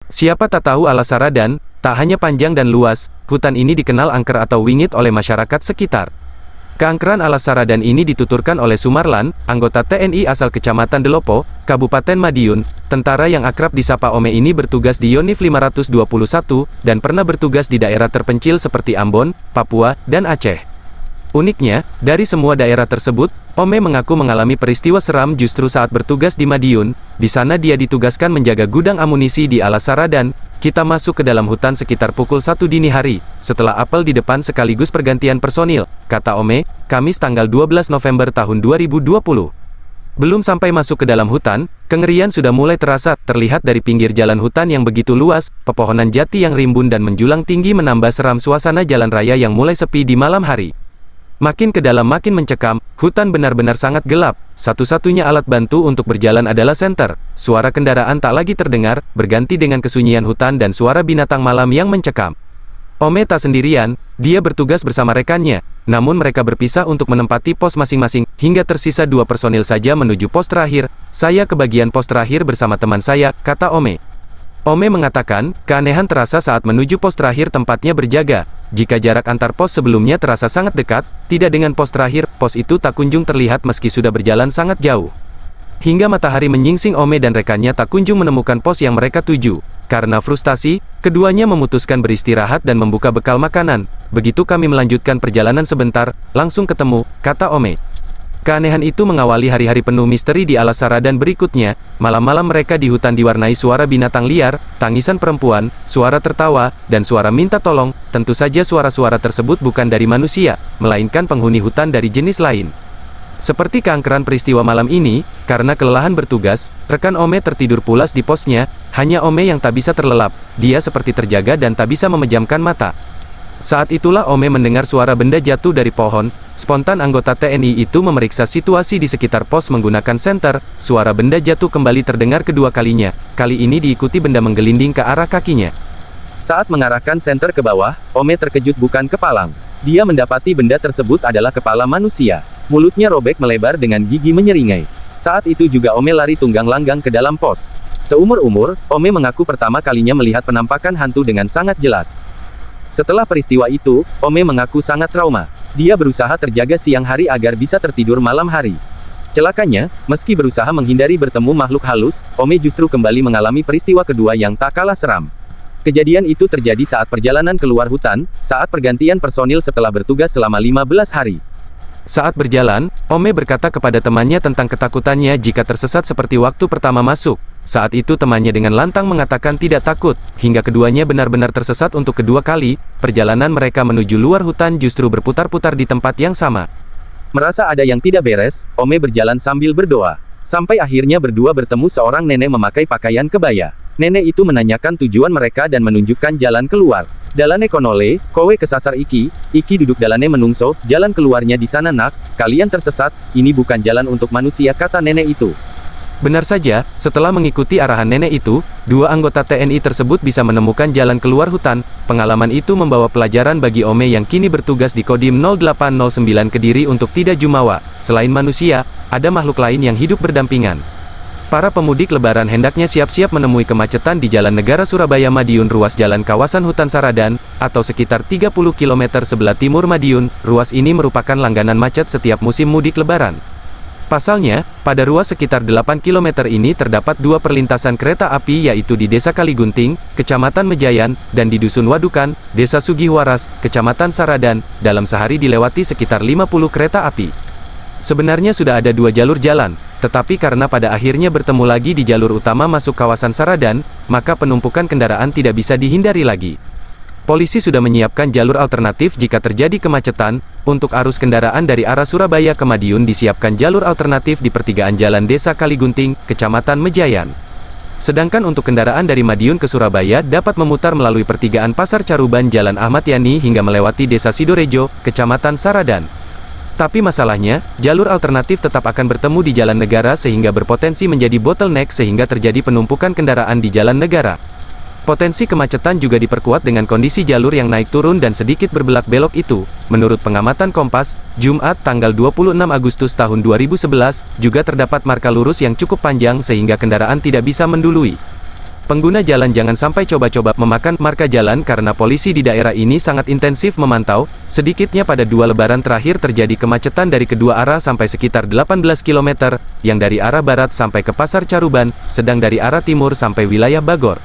Siapa tak tahu Alas Saradan, tak hanya panjang dan luas, hutan ini dikenal angker atau wingit oleh masyarakat sekitar. Keangkeran Alas Saradan ini dituturkan oleh Sumarlan, anggota TNI asal Kecamatan Delopo, Kabupaten Madiun. Tentara yang akrab disapa Ome ini bertugas di Yonif 521, dan pernah bertugas di daerah terpencil seperti Ambon, Papua, dan Aceh. Uniknya, dari semua daerah tersebut, Ome mengaku mengalami peristiwa seram justru saat bertugas di Madiun. Di sana dia ditugaskan menjaga gudang amunisi di Alas Saradan. Kita masuk ke dalam hutan sekitar pukul 1 dini hari, setelah apel di depan sekaligus pergantian personil, kata Ome, Kamis tanggal 12 November tahun 2020. Belum sampai masuk ke dalam hutan, kengerian sudah mulai terasa, terlihat dari pinggir jalan hutan yang begitu luas, pepohonan jati yang rimbun dan menjulang tinggi menambah seram suasana jalan raya yang mulai sepi di malam hari. Makin ke dalam makin mencekam, hutan benar-benar sangat gelap, satu-satunya alat bantu untuk berjalan adalah senter. Suara kendaraan tak lagi terdengar, berganti dengan kesunyian hutan dan suara binatang malam yang mencekam. Ome tak sendirian, dia bertugas bersama rekannya, namun mereka berpisah untuk menempati pos masing-masing, hingga tersisa 2 personil saja menuju pos terakhir. Saya ke bagian pos terakhir bersama teman saya, kata Ome. Ome mengatakan, keanehan terasa saat menuju pos terakhir tempatnya berjaga. Jika jarak antar pos sebelumnya terasa sangat dekat, tidak dengan pos terakhir, pos itu tak kunjung terlihat meski sudah berjalan sangat jauh. Hingga matahari menyingsing, Ome dan rekannya tak kunjung menemukan pos yang mereka tuju. Karena frustasi, keduanya memutuskan beristirahat dan membuka bekal makanan. Begitu kami melanjutkan perjalanan sebentar, langsung ketemu, kata Ome. Keanehan itu mengawali hari-hari penuh misteri di Alas Saradan berikutnya. Malam-malam mereka di hutan diwarnai suara binatang liar, tangisan perempuan, suara tertawa, dan suara minta tolong. Tentu saja suara-suara tersebut bukan dari manusia, melainkan penghuni hutan dari jenis lain. Seperti keangkeran peristiwa malam ini, karena kelelahan bertugas, rekan Ome tertidur pulas di posnya. Hanya Ome yang tak bisa terlelap, dia seperti terjaga dan tak bisa memejamkan mata. Saat itulah Ome mendengar suara benda jatuh dari pohon. Spontan anggota TNI itu memeriksa situasi di sekitar pos menggunakan senter. Suara benda jatuh kembali terdengar kedua kalinya. Kali ini diikuti benda menggelinding ke arah kakinya. Saat mengarahkan senter ke bawah, Ome terkejut bukan kepalang. Dia mendapati benda tersebut adalah kepala manusia. Mulutnya robek melebar dengan gigi menyeringai. Saat itu juga Ome lari tunggang langgang ke dalam pos. Seumur-umur, Ome mengaku pertama kalinya melihat penampakan hantu dengan sangat jelas. Setelah peristiwa itu, Ome mengaku sangat trauma. Dia berusaha terjaga siang hari agar bisa tertidur malam hari. Celakanya, meski berusaha menghindari bertemu makhluk halus, Ome justru kembali mengalami peristiwa kedua yang tak kalah seram. Kejadian itu terjadi saat perjalanan keluar hutan, saat pergantian personil setelah bertugas selama 15 hari. Saat berjalan, Ome berkata kepada temannya tentang ketakutannya jika tersesat seperti waktu pertama masuk. Saat itu temannya dengan lantang mengatakan tidak takut, hingga keduanya benar-benar tersesat untuk kedua kali. Perjalanan mereka menuju luar hutan justru berputar-putar di tempat yang sama. Merasa ada yang tidak beres, Ome berjalan sambil berdoa. Sampai akhirnya berdua bertemu seorang nenek memakai pakaian kebaya. Nenek itu menanyakan tujuan mereka dan menunjukkan jalan keluar. Dalane konole, kowe kesasar iki duduk dalane menungso, jalan keluarnya di sana nak, kalian tersesat, ini bukan jalan untuk manusia, kata nenek itu. Benar saja, setelah mengikuti arahan nenek itu, 2 anggota TNI tersebut bisa menemukan jalan keluar hutan. Pengalaman itu membawa pelajaran bagi Ome yang kini bertugas di Kodim 0809 Kediri untuk tidak jumawa. Selain manusia, ada makhluk lain yang hidup berdampingan. Para pemudik lebaran hendaknya siap-siap menemui kemacetan di Jalan Negara Surabaya Madiun, ruas jalan kawasan hutan Saradan, atau sekitar 30 km sebelah timur Madiun. Ruas ini merupakan langganan macet setiap musim mudik lebaran. Pasalnya, pada ruas sekitar 8 km ini terdapat 2 perlintasan kereta api, yaitu di Desa Kaligunting, Kecamatan Mejayan, dan di Dusun Wadukan, Desa Sugihwaras, Kecamatan Saradan. Dalam sehari dilewati sekitar 50 kereta api. Sebenarnya sudah ada 2 jalur jalan, tetapi karena pada akhirnya bertemu lagi di jalur utama masuk kawasan Saradan, maka penumpukan kendaraan tidak bisa dihindari lagi. Polisi sudah menyiapkan jalur alternatif jika terjadi kemacetan. Untuk arus kendaraan dari arah Surabaya ke Madiun disiapkan jalur alternatif di pertigaan Jalan Desa Kaligunting, Kecamatan Mejayan. Sedangkan untuk kendaraan dari Madiun ke Surabaya dapat memutar melalui pertigaan Pasar Caruban Jalan Ahmad Yani hingga melewati Desa Sidorejo, Kecamatan Saradan. Tapi masalahnya, jalur alternatif tetap akan bertemu di Jalan Negara sehingga berpotensi menjadi bottleneck sehingga terjadi penumpukan kendaraan di Jalan Negara. Potensi kemacetan juga diperkuat dengan kondisi jalur yang naik turun dan sedikit berbelak belok itu. Menurut pengamatan Kompas, Jumat tanggal 26 Agustus tahun 2011, juga terdapat marka lurus yang cukup panjang sehingga kendaraan tidak bisa mendului. Pengguna jalan jangan sampai coba-coba memakan marka jalan karena polisi di daerah ini sangat intensif memantau. Sedikitnya pada 2 lebaran terakhir terjadi kemacetan dari kedua arah sampai sekitar 18 km, yang dari arah barat sampai ke Pasar Caruban, sedang dari arah timur sampai wilayah Bagor.